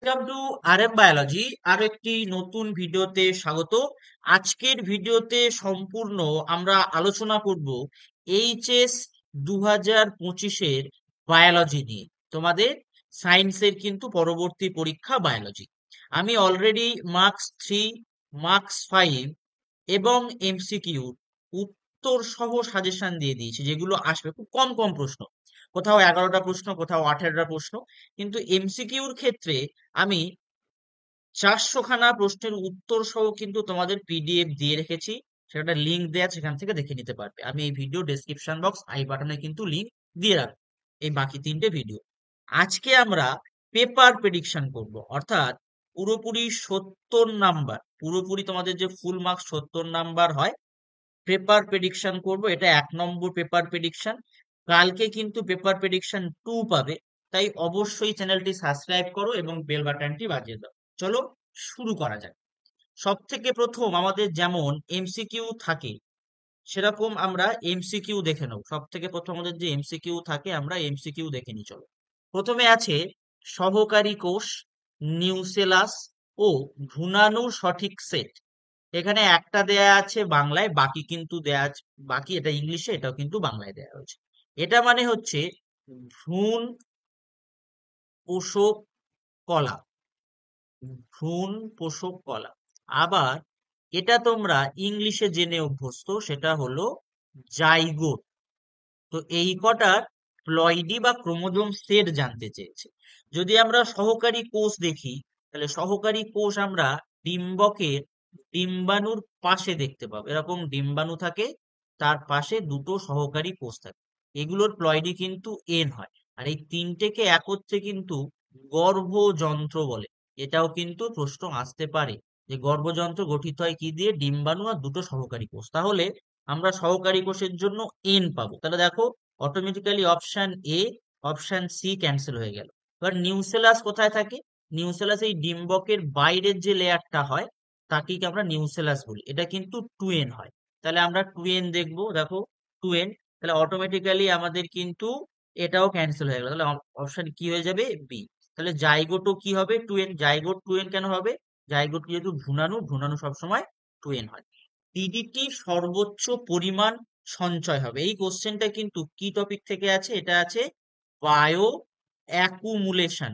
Welcome to RM biology. আরো একটি নতুন ভিডিওতে স্বাগত। আজকের ভিডিওতে সম্পূর্ণ আমরা আলোচনা করব এইচএস 2025-এর বায়োলজি নিয়ে। তোমাদের সায়েন্সের কিন্তু পরবর্তী পরীক্ষা বায়োলজি। আমি অলরেডি মার্কস 3, মার্কস 5 এবং এমসিকিউ উত্তর সহ সাজেশন দিয়ে দিয়েছি, যেগুলো আসবে খুব কম কম প্রশ্ন, কোথাও 11টা প্রশ্ন, কোথাও 18টা প্রশ্ন। কিন্তু এমসিকিউর ক্ষেত্রে আমি 400খানা প্রশ্নের উত্তর সহ কিন্তু তোমাদের পিডিএফ দিয়ে রেখেছি। সেটা লিঙ্ক দেয়া, সেখান থেকে দেখে নিতে পারবে। আমি এই ভিডিও ডেসক্রিপশন বক্স আই বাটনে কিন্তু লিঙ্ক দিয়ে রাখবো এই বাকি 3টে ভিডিও। আজকে আমরা পেপার প্রেডিকশন করব, অর্থাৎ পুরোপুরি 70 নাম্বার, পুরোপুরি তোমাদের যে ফুল মার্কস 70 নাম্বার হয়, পেপার প্রেডিকশন করব। এটা 1 নম্বর পেপার প্রেডিকশন। কালকে কিন্তু পেপার প্রেডিকশন 2 পাবে। তাই অবশ্যই চ্যানেলটি সাবস্ক্রাইব করো এবং বেল বাটনটি বাজিয়ে দাও। চলো শুরু করা যাক। সব থেকে প্রথম আমাদের যেমন এমসিকিউ থাকে, সেরকম আমরা এমসিকিউ দেখে নেব। সব থেকে প্রথম আমাদের যে এমসিকিউ থাকে, আমরা এমসিকিউ দেখে নিই। চলো, প্রথমে আছে সহকারী কোষ, নিউসেলাস ও ভ্রূণাণুর সঠিক সেট। এখানে একটা দেয়া আছে বাংলায়, বাকি কিন্তু দেয়া আছে, বাকি এটা ইংলিশে, এটাও কিন্তু বাংলায় দেয়া হয়েছে। এটা মানে হচ্ছে ভ্রূণ পোষক কলা, ভ্রূণ পোষক কলা। আবার এটা তোমরা ইংলিশে জেনে অভ্যস্ত, সেটা হলো জাইগোট। তো এই কটার প্লয়েডি বা ক্রোমোজোম সেট জানতে চেয়েছে। যদি আমরা সহকারী কোষ দেখি, তাহলে সহকারী কোষ আমরা ডিম্বকের ডিম্বাণুর পাশে দেখতে পাবো। এরকম ডিম্বাণু থাকে, তার পাশে দুটো সহকারী কোষ থাকে। এগুলোর প্লয়েডি কিন্তু এন হয়। আর এই তিনটেকে একত্রে কিন্তু গর্ভযন্ত্র বলে। এটাও কিন্তু প্রশ্ন আসতে পারে যে গর্ভযন্ত্র গঠিত হয় কি দিয়ে? ডিম্বাণু আর দুটো সহকারী কোষ। তাহলে আমরা সহকারী কোষের জন্য এন পাবো। তাহলে দেখো, automatically option A, option C cancel হয়ে গেল। এবার নিউসেলাস কোথায় থাকে? নিউসেলাস এই ডিম্বকের বাইরের যে লেয়ারটা হয়, তাকেই কি আমরা নিউসেলাস বলি। এটা কিন্তু 2n হয়। তাহলে আমরা 2n দেখবো। দেখো 2n, তাহলে অটোমেটিক্যালি আমাদের কিন্তু এটাও ক্যান্সেল হয়ে গেল। তাহলে অপশন কি হয়ে যাবে? বি। তাহলে জাইগোটও কি হবে? 2n। জাইগোট 2n কেন হবে? জাইগোট যেহেতু ভ্রূণাণু, ভ্রূণাণু সবসময় 2n হয়। ডিডিটি সর্বোচ্চ পরিমাণ সঞ্চয় হবে। এই কোশ্চেনটা কিন্তু কি টপিক থেকে আছে? এটা আছে bio accumulation,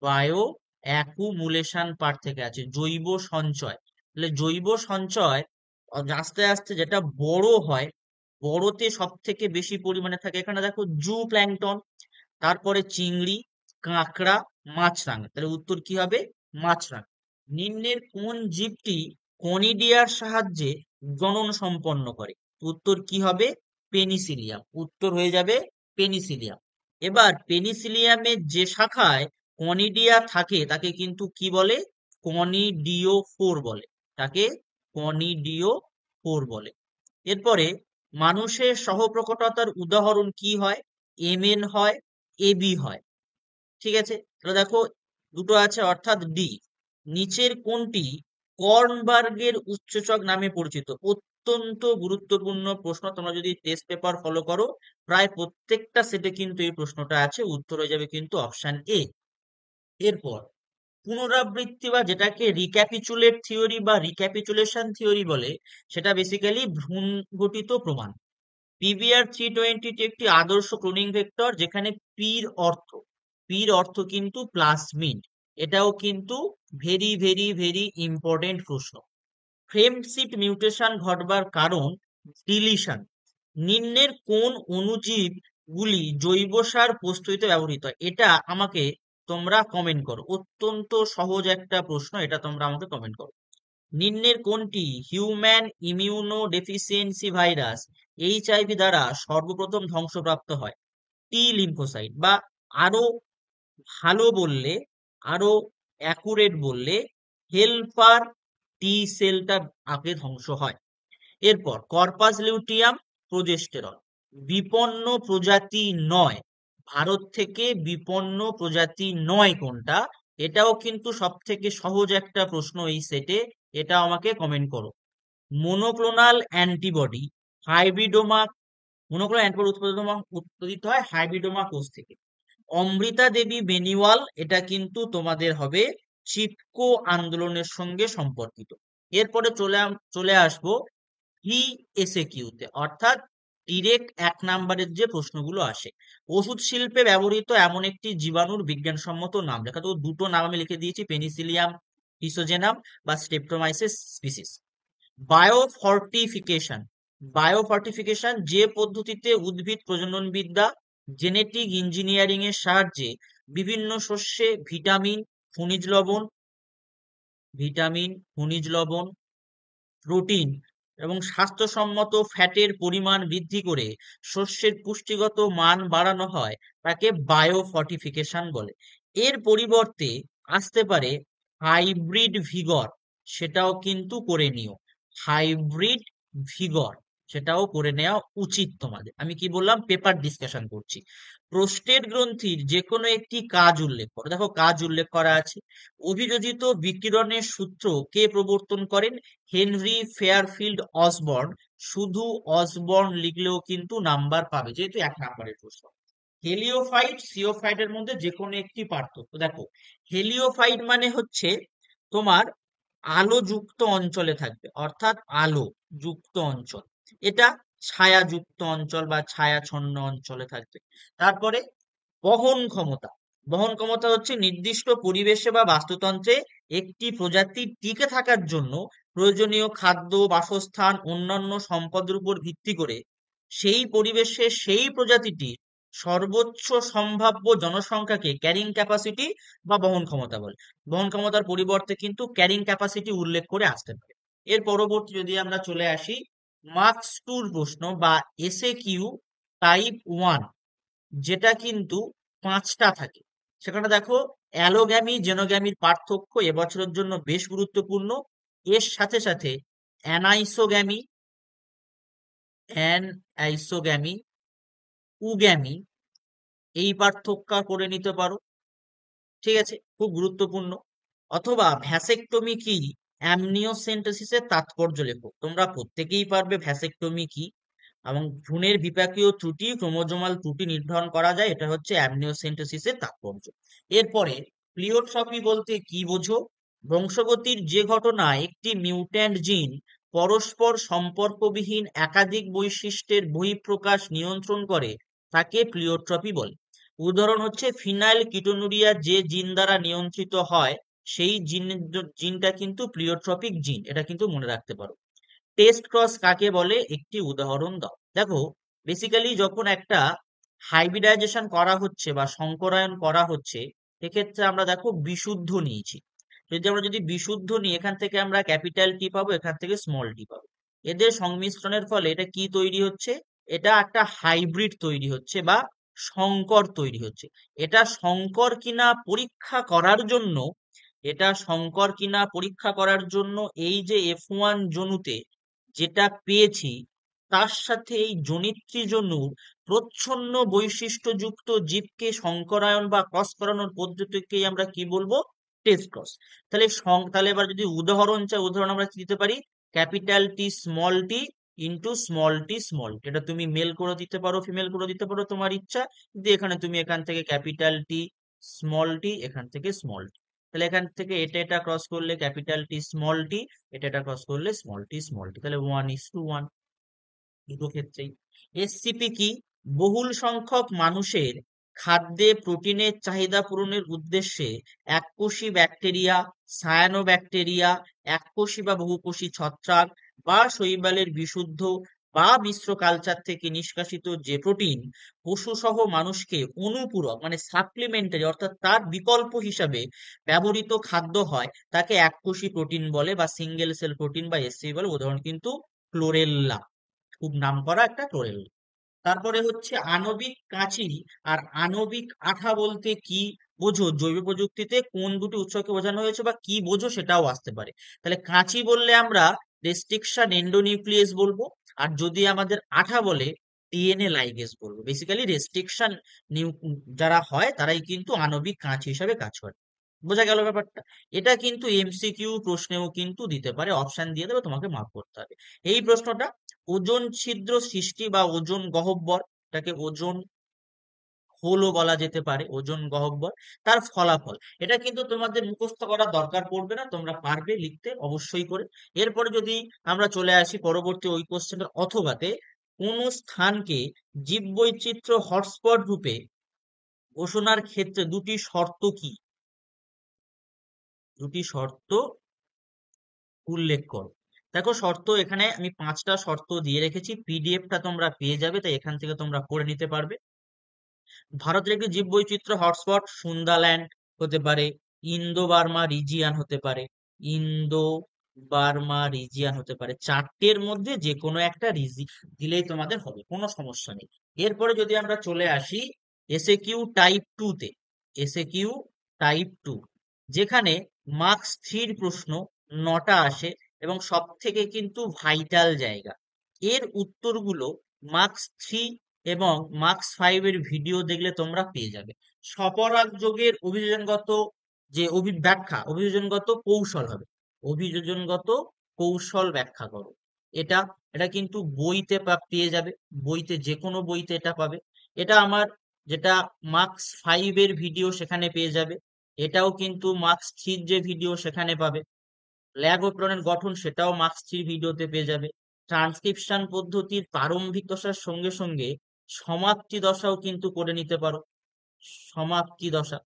bio accumulation part থেকে আছে, জৈব সঞ্চয়। তাহলে জৈব সঞ্চয় আস্তে আস্তে যেটা বড় হয়, বড়তে সব থেকে বেশি পরিমাণে থাকে। এখানে দেখো জু প্ল্যাংটন, তারপরে চিংড়ি, কাঁকড়া, মাছরাঙা। তাহলে উত্তর কি হবে? মাছরাঙা। নিম্নের কোন জীবটি কনিডিয়ার সাহায্যে জনন সম্পন্ন করে? উত্তর কি হবে? পেনিসিলিয়াম। উত্তর হয়ে যাবে পেনিসিলিয়াম। এবার পেনিসিলিয়ামের যে শাখায় কনিডিয়া থাকে, তাকে কিন্তু কি বলে? কনিডিওফোর বলে। তাকে কনিডিওফোর বলে। এরপরে মানুষের সহপ্রকটতার উদাহরণ কি হয়? এমএন হয়, এবি হয়। ঠিক আছে, তাহলে দেখো দুটো আছে, অর্থাৎ ডি। নিচের কোনটি কর্নবার্গের উৎসেচক নামে পরিচিত? অত্যন্ত গুরুত্বপূর্ণ প্রশ্ন। তোমরা যদি টেস্ট পেপার ফলো করো, প্রায় প্রত্যেকটা সেটে কিন্তু এই প্রশ্নটা আছে। উত্তর হয়ে যাবে কিন্তু অপশন এ। এরপর পুনরাবৃত্তি বা যেটাকে রিক্যাপিচুলেট থিওরি বা রিক্যাপিচুলেশন থিওরি বলে, সেটা বেসিক্যালি ভ্রূণ গঠিত প্রমাণ। PBR 320 একটি আদর্শ ক্লোনিং ভেক্টর, যেখানে পির অর্থ কিন্তু প্লাজমিড। এটাও কিন্তু ভেরি ভেরি ভেরি ইম্পর্টেন্ট প্রশ্ন। ফ্রেম শিফট মিউটেশন ঘটবার কারণ ডিলিশন। নিম্নের কোন অণুজীব গুলি জৈব সার প্রস্তুতিতে ব্যবহৃত হয়? এটা আমাকে তোমরা কমেন্ট করো। অত্যন্ত সহজ একটা প্রশ্ন, এটা তোমরা আমাকে কমেন্ট করো। নিম্নের কোনটি human immuno deficiency virus HIV দ্বারা সর্বপ্রথম ধ্বংসপ্রাপ্ত হয়? টি লিম্ফোসাইট, বা আরো ভালো বললে, আরো অ্যাকুরেট বললে, হেল্পার টি সেলটা আগে ধ্বংস হয়। এরপর কর্পাস লিউটিয়াম, প্রোজেস্টেরন বিপন্ন প্রজাতি নয়। ভারত থেকে বিপন্ন প্রজাতি নয় কোনটা? এটাও কিন্তু সব থেকে সহজ একটা প্রশ্ন এই সেটে। এটা আমাকে কমেন্ট করো। Monoclonal antibody hybridoma, monoclonal antibody উৎপাদিত হয় হাইব্রিডোমা কোষ থেকে। অমৃতা দেবী বেনিওয়াল, এটা কিন্তু তোমাদের হবে চিপকো আন্দোলনের সঙ্গে সম্পর্কিত। এরপরে চলে আসবো ভিএসএকিউতে, অর্থাৎ ডিরেক্ট 1 নম্বরের যে প্রশ্নগুলো আসে। ওষুধ শিল্পে ব্যবহৃত এমন একটি জীবাণুর বিজ্ঞানসম্মত নাম লেখা। তো দুটো নাম আমি লিখে দিয়েছি, পেনিসিলিয়াম ইসোজেনাম বা স্ট্রেপ্টোমাইসিস স্পিসিস। বায়োফর্টিফিকেশন, বায়োফর্টিফিকেশন যে পদ্ধতিতে উদ্ভিদ প্রজননবিদ্যা, জেনেটিক ইঞ্জিনিয়ারিং এর সাহায্যে বিভিন্ন শস্যে ভিটামিন, খনিজ লবণ, প্রোটিন এবং স্বাস্থ্যসম্মত ফ্যাটের পরিমাণ বৃদ্ধি করে শস্যের পুষ্টিগত মান বাড়ানো হয়, তাকে বায়োফর্টিফিকেশন বলে। এর পরিবর্তে আসতে পারে হাইব্রিড ভিগর, সেটাও কিন্তু করে নিও। হাইব্রিড ভিগর সেটাও করে নেওয়া উচিত তোমাদের। আমি কি বললাম, পেপার ডিসকাশন করছি। প্রোস্টেট গ্রন্থির যে কোনো একটি কাজ উল্লেখ করো। দেখো কাজ উল্লেখ করা আছে। অভিযোজিত বিকিরণের সূত্র কে প্রবর্তন করেন? Henry Fairfield Osborn. শুধু অসবর্ন লিখলেও কিন্তু নাম্বার পাবে, যেহেতু 1 নম্বরের প্রশ্ন। হেলিওফাইট সিওফাইটের মধ্যে যে কোনো একটি পার্থক্য দেখো। হেলিওফাইট মানে হচ্ছে তোমার আলো যুক্ত অঞ্চলে থাকবে, অর্থাৎ আলো যুক্ত অঞ্চল। এটা ছায়াযুক্ত অঞ্চল বা ছায়াছন্ন অঞ্চলে থাকবে। তারপরে বহন ক্ষমতা, বহন ক্ষমতা হচ্ছে নির্দিষ্ট পরিবেশে বা বাস্তুতন্ত্রে একটি প্রজাতি টিকে থাকার জন্য প্রয়োজনীয় খাদ্য, বাসস্থান, অন্যান্য সম্পদের উপর ভিত্তি করে সেই পরিবেশে সেই প্রজাতিটি সর্বোচ্চ সম্ভাব্য জনসংখ্যাকে ক্যারিং ক্যাপাসিটি বা বহন ক্ষমতা বলে। বহন ক্ষমতার পরিবর্তে কিন্তু ক্যারিং ক্যাপাসিটি উল্লেখ করে আসতে পারে। এর পরবর্তী যদি আমরা চলে আসি, মার্কস টুর প্রশ্ন বা এসএ কিউ টাইপ 1, যেটা কিন্তু 5টা থাকে। সেখানে দেখো অ্যালোগ্যামি জেনোগ্যামির পার্থক্য এবছরের জন্য বেশ গুরুত্বপূর্ণ। এর সাথে সাথে অ্যানাইসোগ্যামি, অ্যানআইসোগ্যামি, উগ্যামি, এই পার্থক্য করে নিতে পারো। ঠিক আছে, খুব গুরুত্বপূর্ণ। অথবা ভ্যাসেকটমি কি, অ্যামনিওসেন্টেসিসের তাৎপর্য লেখো। তোমরা প্রত্যেকেই পারবে ভ্যাসেকটমি কি, এবং ভ্রূণের বিপাকীয় ত্রুটি, ক্রোমোজোমাল ত্রুটি নির্ধারণ করা যায়, এটা হচ্ছে অ্যামনিওসেন্টেসিসের তাৎপর্য। এরপরে প্লিওট্রপি বলতে কি বোঝো? বংশগতির যে ঘটনায় একটি মিউট্যান্ট জিন পরস্পর সম্পর্কবিহীন একাধিক বৈশিষ্ট্যের বহিঃপ্রকাশ নিয়ন্ত্রণ করে, তাকে প্লিওট্রপি বলে। উদাহরণ হচ্ছে ফিনাইল কিটোনুরিয়া, যে জিন দ্বারা নিয়ন্ত্রিত হয় সেই জিনটা কিন্তু প্লিওট্রপিক জিন, এটা কিন্তু মনে রাখতে পারো। টেস্ট ক্রস কাকে বলে? একটি উদাহরণ দাও। দেখো বেসিক্যালি যখন একটা হাইব্রিডাইজেশন করা হচ্ছে বা সংকরায়ন করা হচ্ছে, সেক্ষেত্রে আমরা দেখো বিশুদ্ধ নিয়েছি। যদি বিশুদ্ধ নিই, এখান থেকে আমরা ক্যাপিটাল টি পাবো, এখান থেকে স্মল টি পাবো। এদের সংমিশ্রণের ফলে এটা কি তৈরি হচ্ছে? এটা একটা হাইব্রিড তৈরি হচ্ছে বা সংকর তৈরি হচ্ছে। এটা সংকর কিনা পরীক্ষা করার জন্য, এই যে F1 জনুতে যেটা পেয়েছি, তার সাথে এই জনিত্রী জনুর প্রচ্ছন্ন বৈশিষ্ট্যযুক্ত জীবকে সংকরায়ন বা ক্রস করানোর পদ্ধতিকেই আমরা কি বলবো? Test cross. তাহলে এবার যদি উদাহরণ চাই, উদাহরণ আমরা কি দিতে পারি? Capital T small tea into small tea small tea. এটা তুমি মেল করে দিতে পারো, ফিমেল করে দিতে পারো, তোমার ইচ্ছা। কিন্তু এখানে তুমি এখান থেকে ক্যাপিটাল টি স্মল টি, এখান থেকে স্মল টি। তাহলে এখান থেকে এটা ক্রস করলে ক্যাপিটাল টি স্মল টি, এটা ক্রস করলে স্মল টি স্মল টি, তাহলে 1:1 দুটো ক্ষেত্রেই। এসসিপি কি? বহুল সংখ্যক মানুষের খাদ্যে প্রোটিনের চাহিদা পূরণের উদ্দেশ্যে এককোষী ব্যাকটেরিয়া, সায়ানোব্যাকটেরিয়া, এককোষী বা বহুকোষী ছত্রাক বা শৈবালের বিশুদ্ধ বা মিশ্র কালচার থেকে নিষ্কাশিত যে প্রোটিন পশু সহ মানুষকে অনুপূরক মানে সাপ্লিমেন্টারি, অর্থাৎ তার বিকল্প হিসাবে ব্যবহৃত খাদ্য হয়, তাকে এককোষী প্রোটিন বলে বা সিঙ্গেল সেল প্রোটিন বা এসসিপি বলে। উদাহরণ কিন্তু ক্লোরেল্লা, খুব নামকরা একটা ক্লোরেল্লা। তারপরে হচ্ছে আণবিক কাঁচি আর আণবিক আঠা বলতে কি বোঝো? জৈব প্রযুক্তিতে কোন দুটি উৎসকে বোঝানো হয়েছে বা কি বোঝো সেটাও আসতে পারে। তাহলে কাঁচি বললে আমরা রেস্ট্রিকশন এন্ডোনিউক্লিয়াস বলবো, আর যদি আমাদের আঠা বলে ডিএনএ লাইগেজ বলবো। বেসিক্যালি রেস্ট্রিকশন যারা হয় তারাই কিন্তু আণবিক কাঁচি হিসাবে কাজ করে। বোঝা গেল ব্যাপারটা? এটা কিন্তু এমসিকিউ প্রশ্নেও কিন্তু দিতে পারে, অপশন দিয়ে দেবে, তোমাকে মার্ক করতে হবে। এই প্রশ্নটা, ওজোন ছিদ্র সৃষ্টি বা ওজোন গহ্বর, এটাকে ওজোন হোলও বলা যেতে পারে, ওজন গহ্বর, তার ফলাফল। এটা কিন্তু তোমাদের মুখস্থ করার দরকার পড়বে না, তোমরা পারবে লিখতে অবশ্যই করে। এরপরে যদি আমরা চলে আসি পরবর্তী ওই কোশ্চেনের অথবাতে, কোন স্থানকে জীববৈচিত্র্য হটস্পট রূপে ঘোষণার ক্ষেত্রে দুটি শর্ত কি? দুটি শর্ত উল্লেখ করো। দেখো শর্ত এখানে আমি 5টা শর্ত দিয়ে রেখেছি, পিডিএফটা তোমরা পেয়ে যাবে, তাই এখান থেকে তোমরা পড়ে নিতে পারবে। ভারতের একটি জীববৈচিত্র্য হটস্পট সুন্দাল্যান্ড হতে পারে, ইন্দো বার্মা রিজিয়ান হতে পারে, ইন্দো বার্মা রিজিয়ান হতে পারে, 4টের মধ্যে যে কোনো একটা দিলেই তোমাদের হবে, কোনো সমস্যা নেই। এরপরে যদি আমরা চলে আসি এসএকিউ টাইপ 2 তে, এসএকিউ টাইপ 2, যেখানে মার্কস 3 প্রশ্ন 9টা আসে এবং সব থেকে কিন্তু ভাইটাল জায়গা, এর উত্তরগুলো মার্কস 3 এবং মার্কস 5 এর ভিডিও দেখলে তোমরা পেয়ে যাবে। স্বপরাগ যোগের অভিযোজনগত যে ব্যাখ্যা, অভিযোজনগত কৌশল হবে, অভিযোজনগত কৌশল ব্যাখ্যা করো। এটা এটা কিন্তু বইতে পেয়ে যাবে, বইতে যে কোনো বইতে এটা পাবে। এটা আমার যেটা মার্কস 5 এর ভিডিও সেখানে পেয়ে যাবে, এটাও কিন্তু মার্কস 3 যে ভিডিও সেখানে পাবে। ল্যাগ ও প্রেরণের গঠন সেটাও মার্কস 3 ভিডিওতে পেয়ে যাবে। ট্রান্সক্রিপশন পদ্ধতির প্রারম্ভিক দশার সঙ্গে সঙ্গে সমাপ্তি দশাও কিন্তু করে নিতে পারো, সমাপ্তি দশা,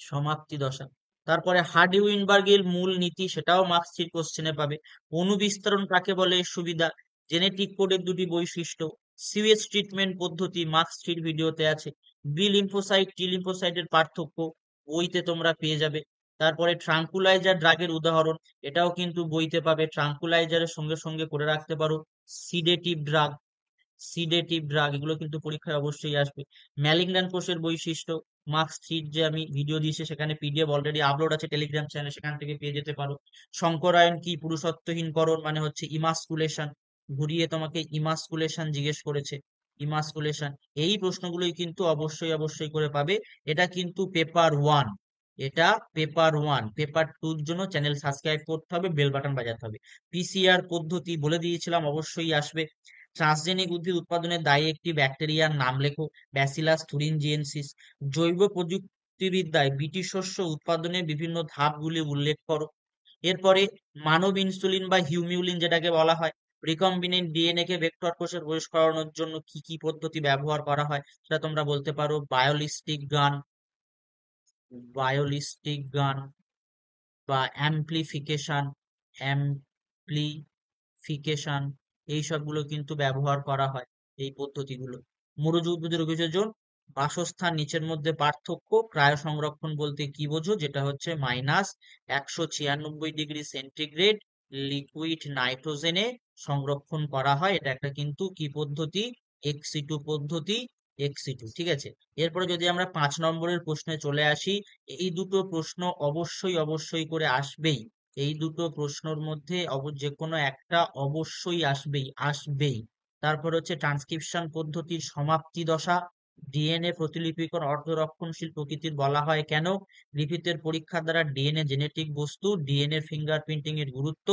সমাপ্তি দশা। তারপরে হার্ডি উইনবার্গের মূল নীতি সেটাও মার্কস 3 কোশ্চেনে পাবে। অনুবিস্তরণ কাকে বলে, সুবিধা, জেনেটিক কোডের দুটি বৈশিষ্ট্য, সিওএস ট্রিটমেন্ট পদ্ধতি মার্কস 3 ভিডিওতে আছে। বি লিম্ফোসাইট টি লিম্ফোসাইটের পার্থক্য বইতে তোমরা পেয়ে যাবে। তারপরে ট্রাঙ্কুলাইজার ড্রাগের উদাহরণ, এটাও কিন্তু বইতে পাবে, ট্রাঙ্কুলাইজারের সঙ্গে সঙ্গে করে রাখতে পারো। সিডেটিভ ড্রাগ, সিডেটিভ ড্রাগ এগুলো কিন্তু পরীক্ষায় অবশ্যই আসবে। ম্যালিগন্যান্ট কোষের বৈশিষ্ট্য মার্কস 3 যে আমি ভিডিও দিয়েছি সেখানে পিডিএফ অলরেডি আপলোড আছে টেলিগ্রাম চ্যানেলে, সেখান থেকে পেয়ে যেতে পারো। সংকরায়ন কি, পুরুষত্বহীনকরণ মানে হচ্ছে ইমাসকুলেশন, ঘুরিয়ে তোমাকে ইমাসকুলেশন জিজ্ঞেস করেছে, ইমাসকুলেশন, এই প্রশ্নগুলোই কিন্তু অবশ্যই অবশ্যই করে পাবে। এটা কিন্তু পেপার 1, এটা পেপার 1। পেপার 2 এর জন্য চ্যানেল সাবস্ক্রাইব করতে হবে, বেল বাটন বাজাতে হবে। পিসিআর পদ্ধতি বলে দিয়েছিলাম অবশ্যই আসবে। ট্রান্সজেনিক উদ্ভিদ উৎপাদনের দায়ী একটি ব্যাকটেরিয়ার নাম লেখো, ব্যাসিলাস থুরিনজিয়েন্সিস। জৈব প্রযুক্তিবিদ্যায় বিটি শস্য উৎপাদনের বিভিন্ন ধাপগুলি উল্লেখ করো। এরপরে মানব ইনসুলিন বা হিউমিউলিন যেটাকে বলা হয়, রিকম্বিনেন্ট ডিএনএ কে ভেক্টর কোষে প্রবেশ করানোর জন্য কি কি পদ্ধতি ব্যবহার করা হয়, সেটা তোমরা বলতে পারো বায়োলিস্টিক গান, বায়োলিস্টিক গান বা অ্যাম্প্লিফিকেশন, অ্যাম্প্লিফিকেশন, এই সবগুলো কিন্তু ব্যবহার করা হয় এই পদ্ধতিগুলো। মরুজ উদ্ভিদের অভিযোজন, বাসস্থান নিচের মধ্যে পার্থক্য, ক্রায় সংরক্ষণ বলতে কি বোঝো, যেটা হচ্ছে -196 ডিগ্রি সেন্টিগ্রেড লিকুইড নাইট্রোজেনে সংরক্ষণ করা হয়, এটা একটা কিন্তু কি পদ্ধতি, এক্সিটু পদ্ধতি, এক্সিটু, ঠিক আছে। এরপরে যদি আমরা 5 নম্বরের প্রশ্নে চলে আসি, এই দুটো প্রশ্ন অবশ্যই অবশ্যই করে আসবেই, এই দুটো প্রশ্নের মধ্যে যে কোনো একটা অবশ্যই আসবেই আসবেই। তারপর হচ্ছে ট্রান্সক্রিপশন পদ্ধতির সমাপ্তি দশা, ডিএনএ প্রতিলিপিকরণ অর্ধরক্ষণশীল প্রকৃতির বলা হয় কেন, লিপিতের পরীক্ষার দ্বারা ডিএনএ জেনেটিক বস্তু, ডিএনএ ফিঙ্গারপ্রিন্টিং এর গুরুত্ব,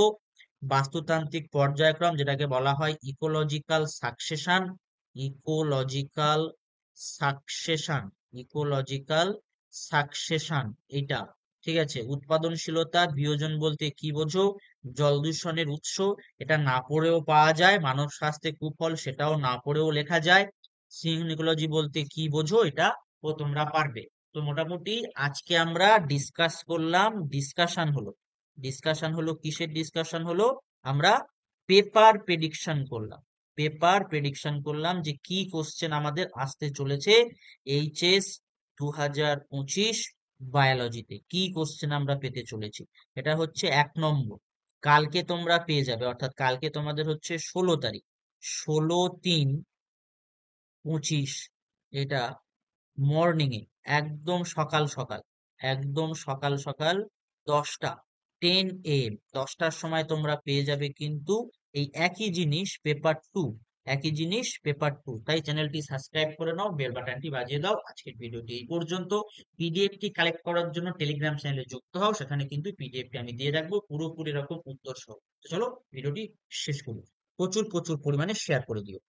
বাস্তুতান্ত্রিক পর্যায়ক্রম যেটাকে বলা হয় ecological succession, ecological succession, ecological succession, এটা, ঠিক আছে। উৎপাদনশীলতা, বিয়োজন বলতে কি বোঝো, জল দূষণের উৎস, এটা না পড়েও পাওয়া যায়, মানব স্বাস্থ্যে কুফল সেটাও না পড়েও লেখা যায়। সিগনিকোলজি বলতে কি বোঝো, এটা ও তোমরা পারবে। তো মোটামুটি আজকে আমরা ডিসকাস করলাম, ডিসকাশন হলো কিসের ডিসকাশন হলো, আমরা পেপার প্রেডিকশন করলাম, পেপার প্রেডিকশন করলাম যে কি কোশ্চেন আমাদের আসতে চলেছে এইচএস 2025 বায়োলজিতে, কি কোশ্চেন আমরা পেতে চলেছি। এটা হচ্ছে 1 নম্বর, কালকে তোমরা পেয়ে যাবে, অর্থাৎ কালকে তোমাদের হচ্ছে 16 তারিখ, 16/3/25, এটা মর্নিং এ, একদম সকাল সকাল, একদম সকাল সকাল 10টা, 10 AM, 10টার সময় তোমরা পেয়ে যাবে কিন্তু এই একই জিনিস পেপার 2, একই জিনিস পেপার 2। তাই চ্যানেলটি সাবস্ক্রাইব করে নাও, বেল বাটনটি বাজিয়ে দাও। আজকের ভিডিওটি এই পর্যন্ত। পিডিএফটি কালেক্ট করার জন্য টেলিগ্রাম চ্যানেলে যুক্ত হও, সেখানে কিন্তু পিডিএফটি আমি দিয়ে রাখবো পুরোপুরি এরকম উত্তর সহ। তো চলো ভিডিওটি শেষ করি, প্রচুর প্রচুর পরিমাণে শেয়ার করে দিও।